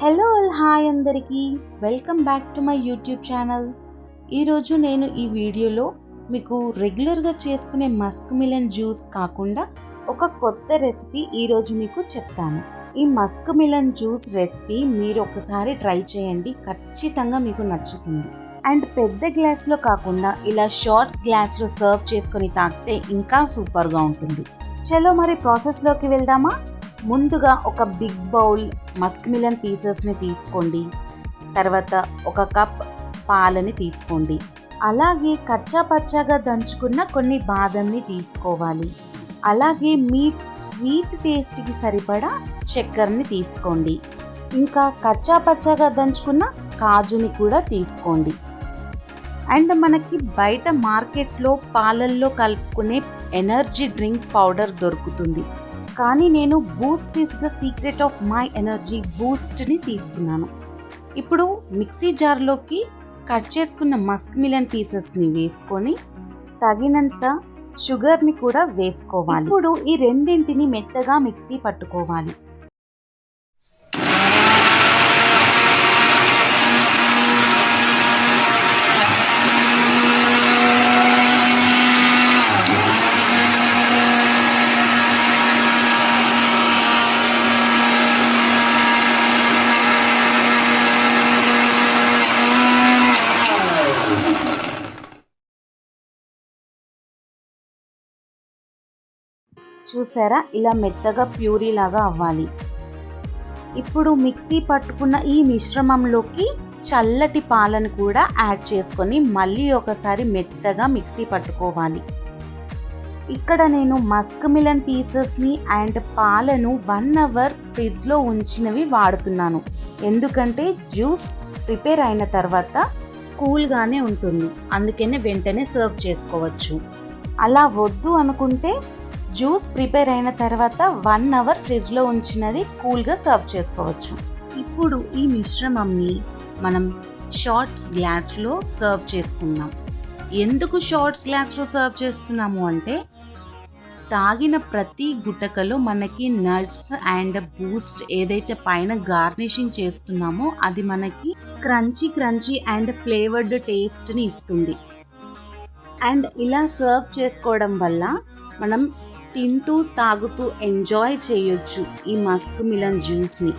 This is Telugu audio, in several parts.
హలో హాయ్ అందరికీ welcome back to my YouTube channel. ఈరోజు నేను ఈ వీడియోలో మీకు రెగ్యులర్గా చేసుకునే మస్క్ మిలన్ జ్యూస్ కాకుండా ఒక కొత్త రెసిపీ ఈరోజు మీకు చెప్తాను. ఈ మస్క్ మిలన్ జ్యూస్ రెసిపీ మీరు ఒకసారి ట్రై చేయండి, ఖచ్చితంగా మీకు నచ్చుతుంది. అండ్ పెద్ద గ్లాస్లో కాకుండా ఇలా షార్ట్స్ గ్లాస్లో సర్వ్ చేసుకొని తాగితే ఇంకా సూపర్గా ఉంటుంది. చలో మరి ప్రాసెస్లోకి వెళ్దామా. ముందుగా ఒక బిగ్ బౌల్ మస్క్ మిలన్ పీసెస్ని తీసుకోండి. తర్వాత ఒక కప్ పాలని తీసుకోండి. అలాగే కచ్చా పచ్చాగా దంచుకున్న కొన్ని బాదంని తీసుకోవాలి. అలాగే మీ స్వీట్ టేస్ట్కి సరిపడా చక్కెరని తీసుకోండి. ఇంకా కచ్చా పచ్చాగా దంచుకున్న కాజుని కూడా తీసుకోండి. అండ్ మనకి బయట మార్కెట్లో పాలల్లో కలుపుకునే ఎనర్జీ డ్రింక్ పౌడర్ దొరుకుతుంది, కానీ నేను boost is the secret of my energy బూస్ట్ని తీసుకున్నాను. ఇప్పుడు మిక్సీ జార్లోకి కట్ చేసుకున్న మస్క్ మిలన్ పీసెస్ని వేసుకొని తగినంత షుగర్ని కూడా వేసుకోవాలి. ఇప్పుడు ఈ రెండింటిని మెత్తగా మిక్సీ పట్టుకోవాలి. చూసారా, ఇలా మెత్తగా ప్యూరీ లాగా అవ్వాలి. ఇప్పుడు మిక్సీ పట్టుకున్న ఈ మిశ్రమంలోకి చల్లటి పాలను కూడా యాడ్ చేసుకొని మళ్ళీ ఒకసారి మెత్తగా మిక్సీ పట్టుకోవాలి. ఇక్కడ నేను మస్క్ మిలన్ పీసెస్ని అండ్ పాలను 1 అవర్ ఫ్రిడ్జ్లో ఉంచినవి వాడుతున్నాను, ఎందుకంటే జ్యూస్ ప్రిపేర్ అయిన తర్వాత కూల్గానే ఉంటుంది, అందుకనే వెంటనే సర్వ్ చేసుకోవచ్చు. అలా వద్దు అనుకుంటే జ్యూస్ ప్రిపేర్ అయిన తర్వాత 1 అవర్ ఫ్రిడ్జ్లో ఉంచినది కూల్గా సర్వ్ చేసుకోవచ్చు. ఇప్పుడు ఈ మిశ్రమంని మనం షార్ట్స్ గ్లాస్లో సర్వ్ చేసుకుందాం. ఎందుకు షార్ట్స్ గ్లాస్లో సర్వ్ చేస్తున్నాము అంటే తాగిన ప్రతి గుటకలో మనకి నట్స్ అండ్ బూస్ట్ ఏదైతే పైన గార్నిషింగ్ చేస్తున్నామో అది మనకి క్రంచీ అండ్ ఫ్లేవర్డ్ టేస్ట్ని ఇస్తుంది. అండ్ ఇలా సర్వ్ చేసుకోవడం వల్ల మనం తింటూ తాగుతూ ఎంజాయ్ చేయొచ్చు ఈ మస్క్ మిలన్ జ్యూస్ని.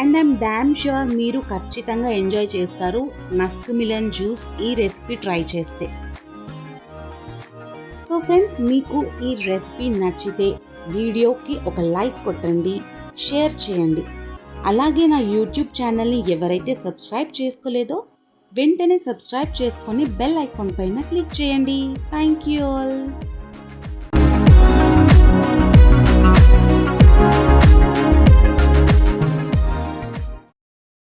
అండ్ ఐమ్ డామ్ ష్యూర్ మీరు ఖచ్చితంగా ఎంజాయ్ చేస్తారు మస్క్ మిలన్ జ్యూస్ ఈ రెసిపీ ట్రై చేస్తే. సో ఫ్రెండ్స్, మీకు ఈ రెసిపీ నచ్చితే వీడియోకి ఒక లైక్ కొట్టండి, షేర్ చేయండి. అలాగే నా యూట్యూబ్ ఛానల్ని ఎవరైతే సబ్స్క్రైబ్ చేసుకోలేదో వెంటనే సబ్స్క్రైబ్ చేసుకొని బెల్ ఐకాన్ పైన క్లిక్ చేయండి. Thank you all.